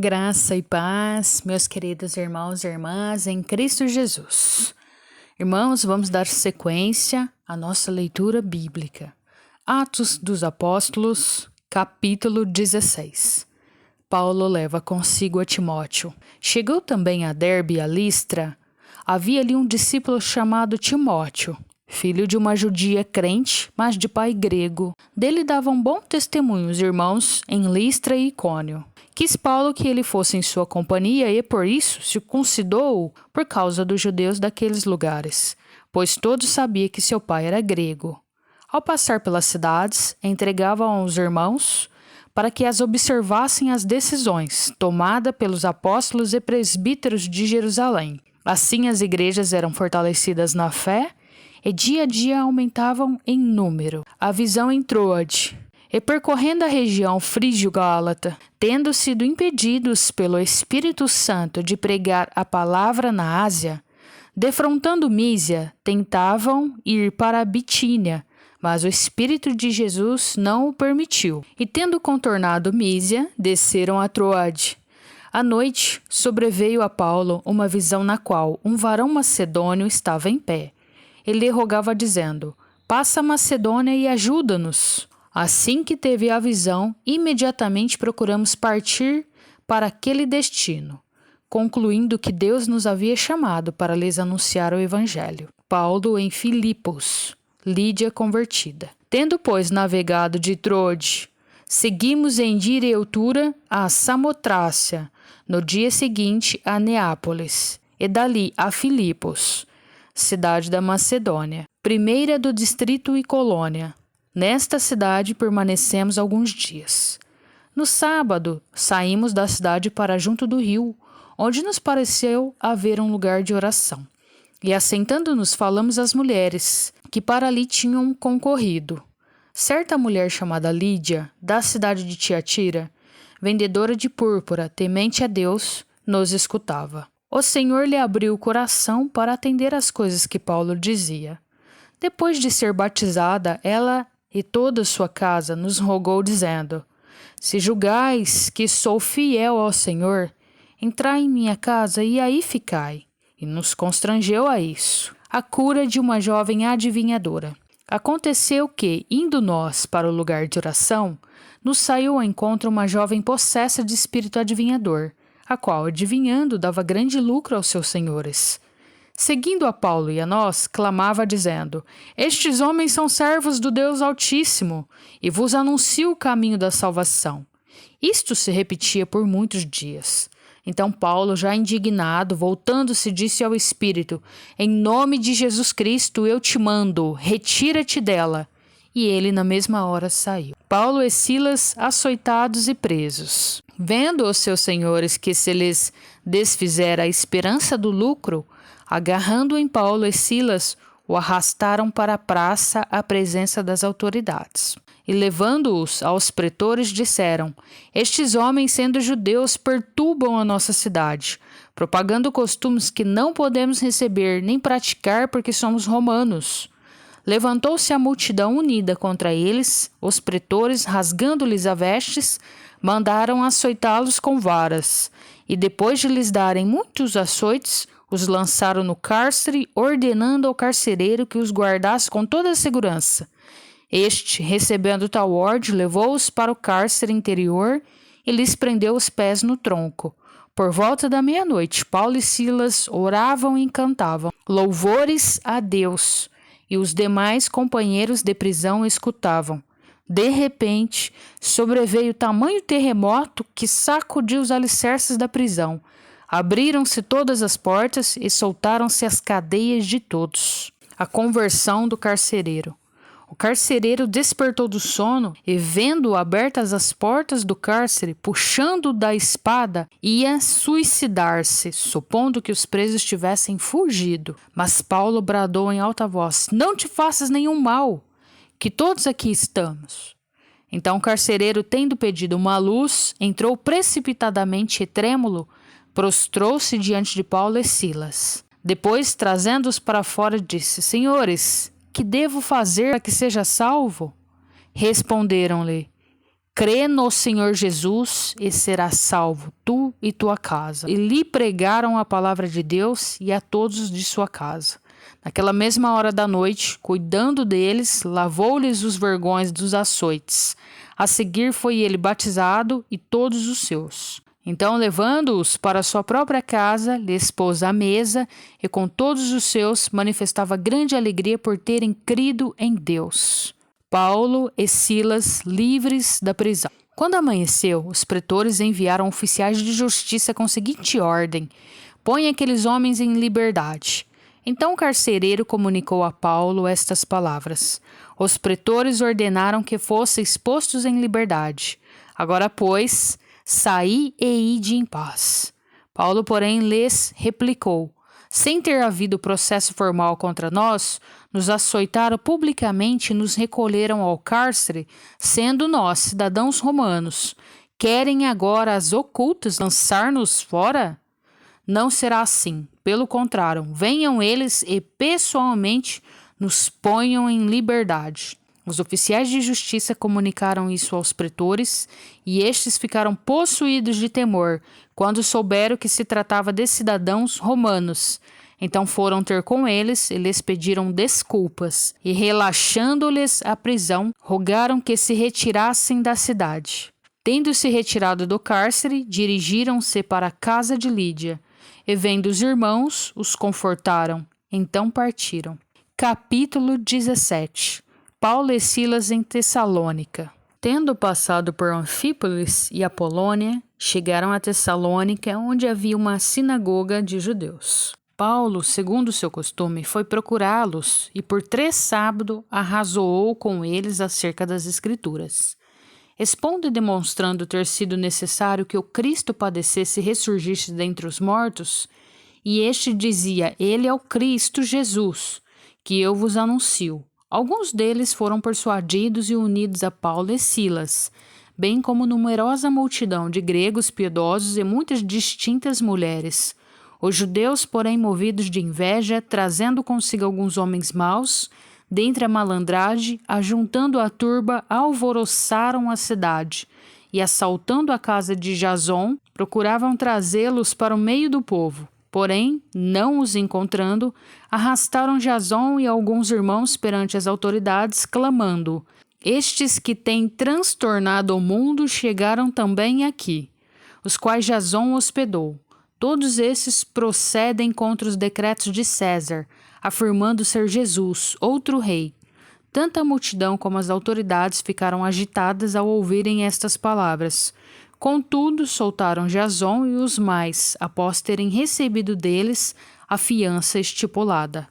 Graça e paz, meus queridos irmãos e irmãs, em Cristo Jesus. Irmãos, vamos dar sequência à nossa leitura bíblica. Atos dos Apóstolos, capítulo 16. Paulo leva consigo a Timóteo. Chegou também a Derbe e a Listra. Havia ali um discípulo chamado Timóteo, filho de uma judia crente, mas de pai grego. Dele davam bom testemunho os irmãos em Listra e Icônio. Quis Paulo que ele fosse em sua companhia e, por isso, circuncidou-o por causa dos judeus daqueles lugares, pois todos sabiam que seu pai era grego. Ao passar pelas cidades, entregava aos irmãos para que as observassem as decisões tomadas pelos apóstolos e presbíteros de Jerusalém. Assim as igrejas eram fortalecidas na fé e dia a dia aumentavam em número. A visão em Troade. E percorrendo a região frígio-gálata, tendo sido impedidos pelo Espírito Santo de pregar a palavra na Ásia, defrontando Mísia, tentavam ir para a Bitínia, mas o Espírito de Jesus não o permitiu. E tendo contornado Mísia, desceram a Troade. À noite, sobreveio a Paulo uma visão na qual um varão macedônio estava em pé. Ele rogava dizendo: "Passa a Macedônia e ajuda-nos." Assim que teve a visão, imediatamente procuramos partir para aquele destino, concluindo que Deus nos havia chamado para lhes anunciar o Evangelho. Paulo em Filipos, Lídia convertida. Tendo, pois, navegado de Troade, seguimos em Direutura a Samotrácia, no dia seguinte a Neápolis, e dali a Filipos, cidade da Macedônia, primeira do distrito e colônia. Nesta cidade permanecemos alguns dias. No sábado, saímos da cidade para junto do rio, onde nos pareceu haver um lugar de oração. E assentando-nos falamos às mulheres, que para ali tinham concorrido. Certa mulher chamada Lídia, da cidade de Tiatira, vendedora de púrpura, temente a Deus, nos escutava. O Senhor lhe abriu o coração para atender às coisas que Paulo dizia. Depois de ser batizada, ela e toda sua casa nos rogou, dizendo: "Se julgais que sou fiel ao Senhor, entrai em minha casa e aí ficai." E nos constrangeu a isso. A cura de uma jovem adivinhadora. Aconteceu que, indo nós para o lugar de oração, nos saiu ao encontro uma jovem possessa de espírito adivinhador, a qual, adivinhando, dava grande lucro aos seus senhores. Seguindo a Paulo e a nós, clamava dizendo: "Estes homens são servos do Deus Altíssimo, e vos anuncio o caminho da salvação." Isto se repetia por muitos dias. Então Paulo, já indignado, voltando-se, disse ao Espírito: "Em nome de Jesus Cristo eu te mando, retira-te dela." E ele na mesma hora saiu. Paulo e Silas açoitados e presos. Vendo os seus senhores que se lhes desfizera a esperança do lucro, agarrando em Paulo e Silas, o arrastaram para a praça à presença das autoridades. E levando-os aos pretores, disseram: "Estes homens, sendo judeus, perturbam a nossa cidade, propagando costumes que não podemos receber nem praticar porque somos romanos." Levantou-se a multidão unida contra eles. Os pretores, rasgando-lhes as vestes, mandaram açoitá-los com varas. E depois de lhes darem muitos açoites, os lançaram no cárcere, ordenando ao carcereiro que os guardasse com toda a segurança. Este, recebendo tal ordem, levou-os para o cárcere interior e lhes prendeu os pés no tronco. Por volta da meia-noite, Paulo e Silas oravam e cantavam louvores a Deus, e os demais companheiros de prisão escutavam. De repente, sobreveio tamanho terremoto que sacudiu os alicerces da prisão. Abriram-se todas as portas e soltaram-se as cadeias de todos. A conversão do carcereiro. O carcereiro despertou do sono e, vendo abertas as portas do cárcere, puxando da espada, ia suicidar-se, supondo que os presos tivessem fugido. Mas Paulo bradou em alta voz: "Não te faças nenhum mal, que todos aqui estamos." Então o carcereiro, tendo pedido uma luz, entrou precipitadamente e trêmulo, prostrou-se diante de Paulo e Silas. Depois, trazendo-os para fora, disse: "Senhores, que devo fazer para que seja salvo?" Responderam-lhe: crê no Senhor Jesus e serás salvo, tu e tua casa. E lhe pregaram a palavra de Deus e a todos de sua casa. Naquela mesma hora da noite, cuidando deles, lavou-lhes os vergões dos açoites. A seguir foi ele batizado e todos os seus. Então, levando-os para sua própria casa, lhes pôs à mesa e com todos os seus manifestava grande alegria por terem crido em Deus. Paulo e Silas livres da prisão. Quando amanheceu, os pretores enviaram oficiais de justiça com a seguinte ordem: põe aqueles homens em liberdade. Então o carcereiro comunicou a Paulo estas palavras: os pretores ordenaram que fossem expostos em liberdade. Agora, pois, saí e ide em paz. Paulo, porém, lhes replicou: sem ter havido processo formal contra nós, nos açoitaram publicamente e nos recolheram ao cárcere, sendo nós cidadãos romanos. Querem agora as ocultas lançar-nos fora? Não será assim. Pelo contrário, venham eles e pessoalmente nos ponham em liberdade. Os oficiais de justiça comunicaram isso aos pretores, e estes ficaram possuídos de temor quando souberam que se tratava de cidadãos romanos. Então foram ter com eles e lhes pediram desculpas, e relaxando-lhes a prisão, rogaram que se retirassem da cidade. Tendo-se retirado do cárcere, dirigiram-se para a casa de Lídia, e vendo os irmãos, os confortaram. Então partiram. Capítulo 17. Paulo e Silas em Tessalônica. Tendo passado por Anfípolis e Apolônia, chegaram a Tessalônica, onde havia uma sinagoga de judeus. Paulo, segundo seu costume, foi procurá-los e por 3 sábados arrazoou com eles acerca das Escrituras. Expondo e demonstrando ter sido necessário que o Cristo padecesse e ressurgisse dentre os mortos, e este dizia: ele é o Cristo Jesus, que eu vos anuncio. Alguns deles foram persuadidos e unidos a Paulo e Silas, bem como numerosa multidão de gregos piedosos e muitas distintas mulheres. Os judeus, porém, movidos de inveja, trazendo consigo alguns homens maus, dentre a malandragem, ajuntando a turba, alvoroçaram a cidade, e assaltando a casa de Jason, procuravam trazê-los para o meio do povo. Porém, não os encontrando, arrastaram Jason e alguns irmãos perante as autoridades, clamando: estes que têm transtornado o mundo chegaram também aqui, os quais Jason hospedou. Todos esses procedem contra os decretos de César, afirmando ser Jesus, outro rei. Tanto a multidão como as autoridades ficaram agitadas ao ouvirem estas palavras. Contudo, soltaram Jason e os mais, após terem recebido deles a fiança estipulada.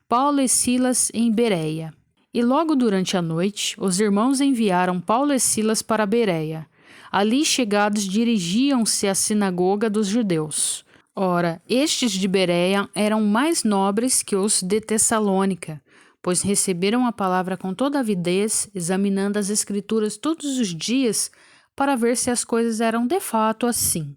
Paulo e Silas em Bereia. E logo durante a noite, os irmãos enviaram Paulo e Silas para Bereia. Ali chegados, dirigiam-se à sinagoga dos judeus. Ora, estes de Bereia eram mais nobres que os de Tessalônica, pois receberam a palavra com toda avidez, examinando as Escrituras todos os dias para ver se as coisas eram de fato assim.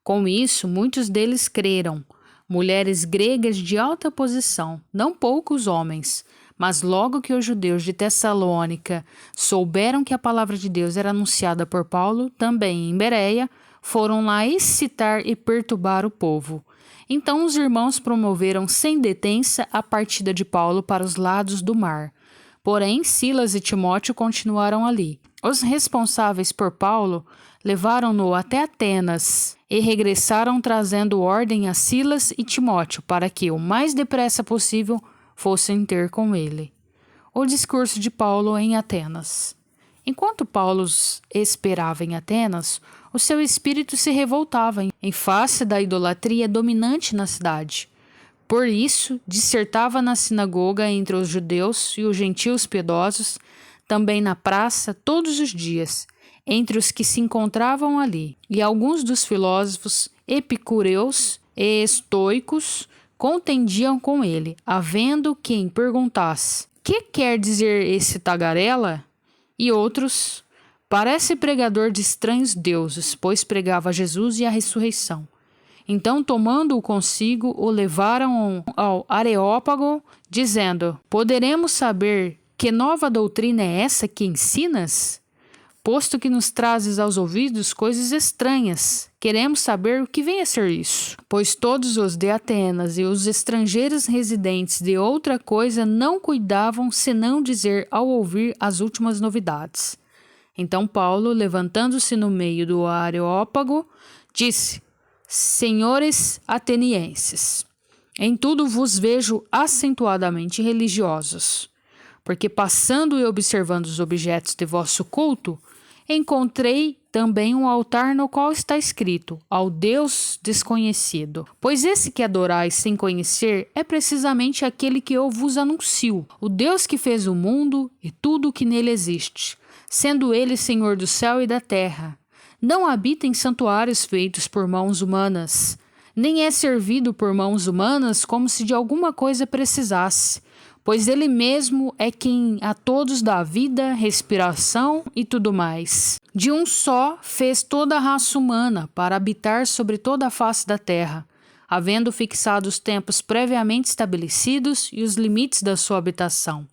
Com isso, muitos deles creram, mulheres gregas de alta posição, não poucos homens. Mas logo que os judeus de Tessalônica souberam que a palavra de Deus era anunciada por Paulo, também em Bereia, foram lá excitar e perturbar o povo. Então os irmãos promoveram sem detença a partida de Paulo para os lados do mar. Porém, Silas e Timóteo continuaram ali. Os responsáveis por Paulo levaram-no até Atenas e regressaram trazendo ordem a Silas e Timóteo para que, o mais depressa possível, fossem ter com ele. O discurso de Paulo em Atenas. Enquanto Paulo esperava em Atenas, o seu espírito se revoltava em face da idolatria dominante na cidade. Por isso, dissertava na sinagoga entre os judeus e os gentios piedosos, também na praça todos os dias, entre os que se encontravam ali. E alguns dos filósofos epicureus e estoicos contendiam com ele, havendo quem perguntasse: que quer dizer esse tagarela? E outros: parece pregador de estranhos deuses, pois pregava Jesus e a ressurreição. Então, tomando-o consigo, o levaram ao Areópago, dizendo: poderemos saber que nova doutrina é essa que ensinas? posto que nos trazes aos ouvidos coisas estranhas, queremos saber o que vem a ser isso. Pois todos os de Atenas e os estrangeiros residentes de outra coisa não cuidavam senão dizer ao ouvir as últimas novidades. Então Paulo, levantando-se no meio do Areópago, disse: Senhores atenienses, em tudo vos vejo acentuadamente religiosos, porque passando e observando os objetos de vosso culto, encontrei também um altar no qual está escrito, ao Deus desconhecido. Pois esse que adorais sem conhecer é precisamente aquele que eu vos anuncio, o Deus que fez o mundo e tudo o que nele existe, sendo ele Senhor do céu e da terra. Não habita em santuários feitos por mãos humanas, nem é servido por mãos humanas como se de alguma coisa precisasse, pois ele mesmo é quem a todos dá vida, respiração e tudo mais. De um só fez toda a raça humana para habitar sobre toda a face da terra, havendo fixado os tempos previamente estabelecidos e os limites da sua habitação,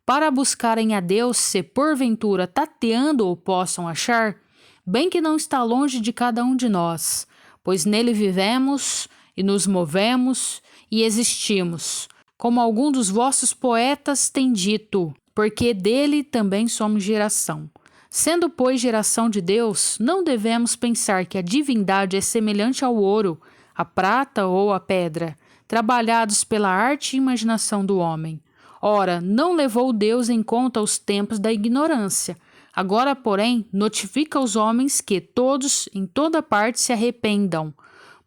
para buscarem a Deus se porventura tateando o possam achar, bem que não está longe de cada um de nós, pois nele vivemos e nos movemos e existimos, como algum dos vossos poetas tem dito, porque dele também somos geração. Sendo, pois, geração de Deus, não devemos pensar que a divindade é semelhante ao ouro, à prata ou à pedra, trabalhados pela arte e imaginação do homem. Ora, não levou Deus em conta os tempos da ignorância. Agora, porém, notifica aos homens que todos, em toda parte, se arrependam,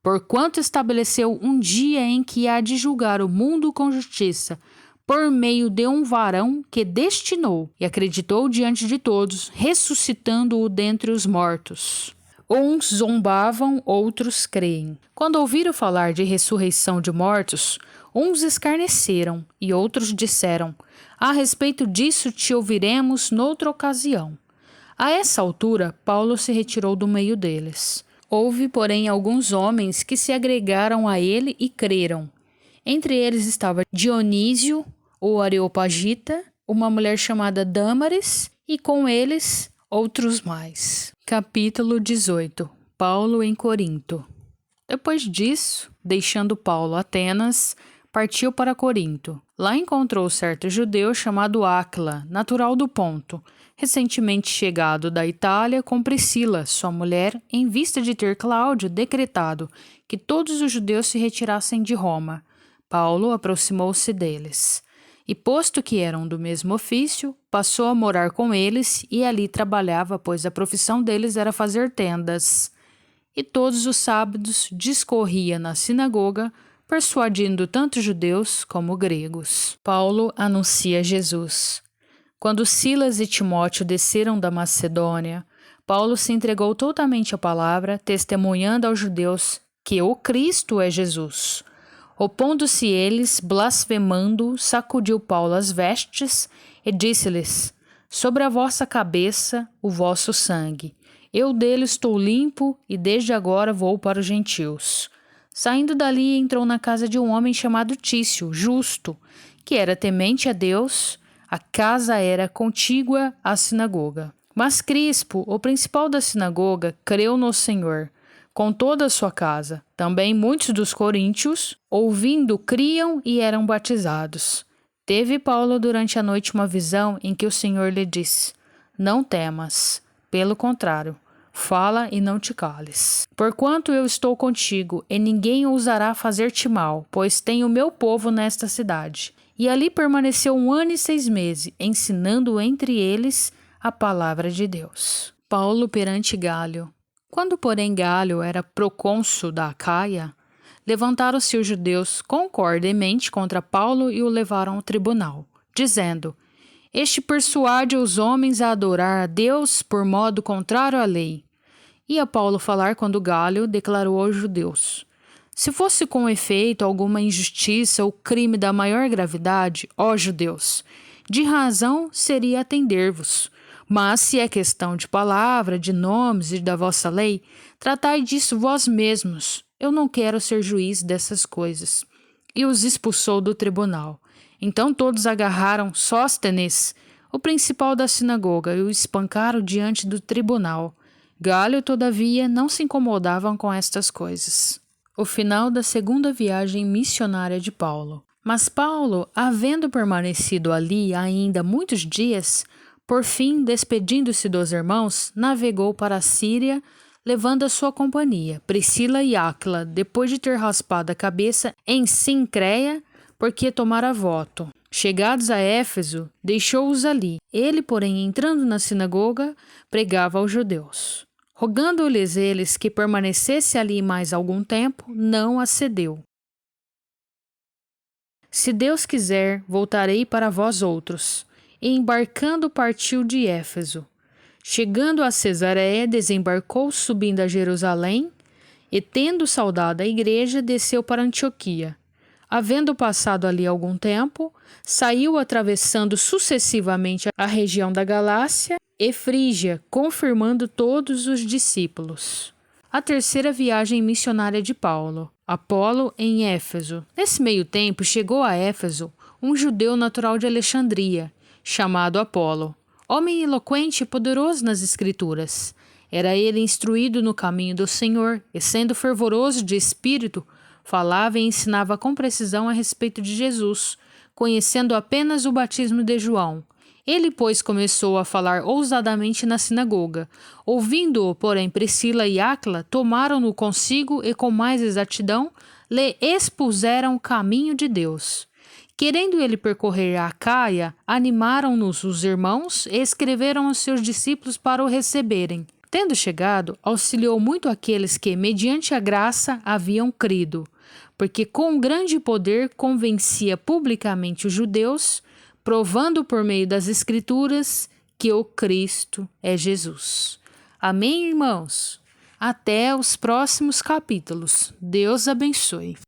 porquanto estabeleceu um dia em que há de julgar o mundo com justiça, por meio de um varão que destinou e acreditou diante de todos, ressuscitando-o dentre os mortos. Uns zombavam, outros creem. Quando ouviram falar de ressurreição de mortos, uns escarneceram e outros disseram: a respeito disso te ouviremos noutra ocasião. A essa altura, Paulo se retirou do meio deles. Houve, porém, alguns homens que se agregaram a ele e creram. Entre eles estava Dionísio, o Areopagita, uma mulher chamada Dâmaris, e com eles outros mais. Capítulo 18. Paulo em Corinto. Depois disso, deixando Paulo Atenas, partiu para Corinto. Lá encontrou certo judeu chamado Áquila, natural do Ponto, recentemente chegado da Itália com Priscila, sua mulher, em vista de ter Cláudio decretado que todos os judeus se retirassem de Roma. Paulo aproximou-se deles. E posto que eram do mesmo ofício, passou a morar com eles e ali trabalhava, pois a profissão deles era fazer tendas. E todos os sábados discorria na sinagoga, persuadindo tanto judeus como gregos. Paulo anuncia Jesus. Quando Silas e Timóteo desceram da Macedônia, Paulo se entregou totalmente à palavra, testemunhando aos judeus que o Cristo é Jesus. Opondo-se eles, blasfemando, sacudiu Paulo as vestes e disse-lhes: sobre a vossa cabeça o vosso sangue. Eu dele estou limpo e desde agora vou para os gentios. Saindo dali, entrou na casa de um homem chamado Tício, justo, que era temente a Deus. A casa era contígua à sinagoga. Mas Crispo, o principal da sinagoga, creu no Senhor, com toda a sua casa. Também muitos dos coríntios, ouvindo, criam e eram batizados. Teve Paulo durante a noite uma visão em que o Senhor lhe disse: não temas, pelo contrário, fala e não te cales. Porquanto eu estou contigo, e ninguém ousará fazer-te mal, pois tenho o meu povo nesta cidade. E ali permaneceu 1 ano e 6 meses, ensinando entre eles a palavra de Deus. Paulo perante Gálio. Quando, porém, Gálio era procônsul da Acaia, levantaram-se os judeus concordemente contra Paulo e o levaram ao tribunal, dizendo: este persuade os homens a adorar a Deus por modo contrário à lei. Ia Paulo falar quando Gálio declarou aos judeus: se fosse com efeito alguma injustiça ou crime da maior gravidade, ó judeus, de razão seria atender-vos. Mas se é questão de palavra, de nomes e da vossa lei, tratai disso vós mesmos. Eu não quero ser juiz dessas coisas. E os expulsou do tribunal. Então todos agarraram Sóstenes, o principal da sinagoga e o espancaram diante do tribunal. Galho, todavia, não se incomodavam com estas coisas. O final da segunda viagem missionária de Paulo. Mas Paulo, havendo permanecido ali ainda muitos dias, por fim, despedindo-se dos irmãos, navegou para a Síria, levando a sua companhia, Priscila e Áquila, depois de ter raspado a cabeça em Sincreia, porque tomara voto. Chegados a Éfeso, deixou-os ali. Ele, porém, entrando na sinagoga, pregava aos judeus. Rogando-lhes eles que permanecesse ali mais algum tempo, não acedeu. Se Deus quiser, voltarei para vós outros. E embarcando partiu de Éfeso. Chegando a Cesareia, desembarcou subindo a Jerusalém, e tendo saudado a igreja, desceu para Antioquia. Havendo passado ali algum tempo, saiu atravessando sucessivamente a região da Galácia e Frígia, confirmando todos os discípulos. A terceira viagem missionária de Paulo. Apolo em Éfeso. Nesse meio tempo, chegou a Éfeso um judeu natural de Alexandria, chamado Apolo, homem eloquente e poderoso nas Escrituras. Era ele instruído no caminho do Senhor, e sendo fervoroso de espírito, falava e ensinava com precisão a respeito de Jesus, conhecendo apenas o batismo de João. Ele, pois, começou a falar ousadamente na sinagoga. Ouvindo-o, porém, Priscila e Áquila tomaram-no consigo e, com mais exatidão, lhe expuseram o caminho de Deus. Querendo ele percorrer a Acaia, animaram-nos os irmãos e escreveram aos seus discípulos para o receberem. Tendo chegado, auxiliou muito aqueles que, mediante a graça, haviam crido, porque com grande poder convencia publicamente os judeus, provando por meio das Escrituras que o Cristo é Jesus. Amém, irmãos? Até os próximos capítulos. Deus abençoe.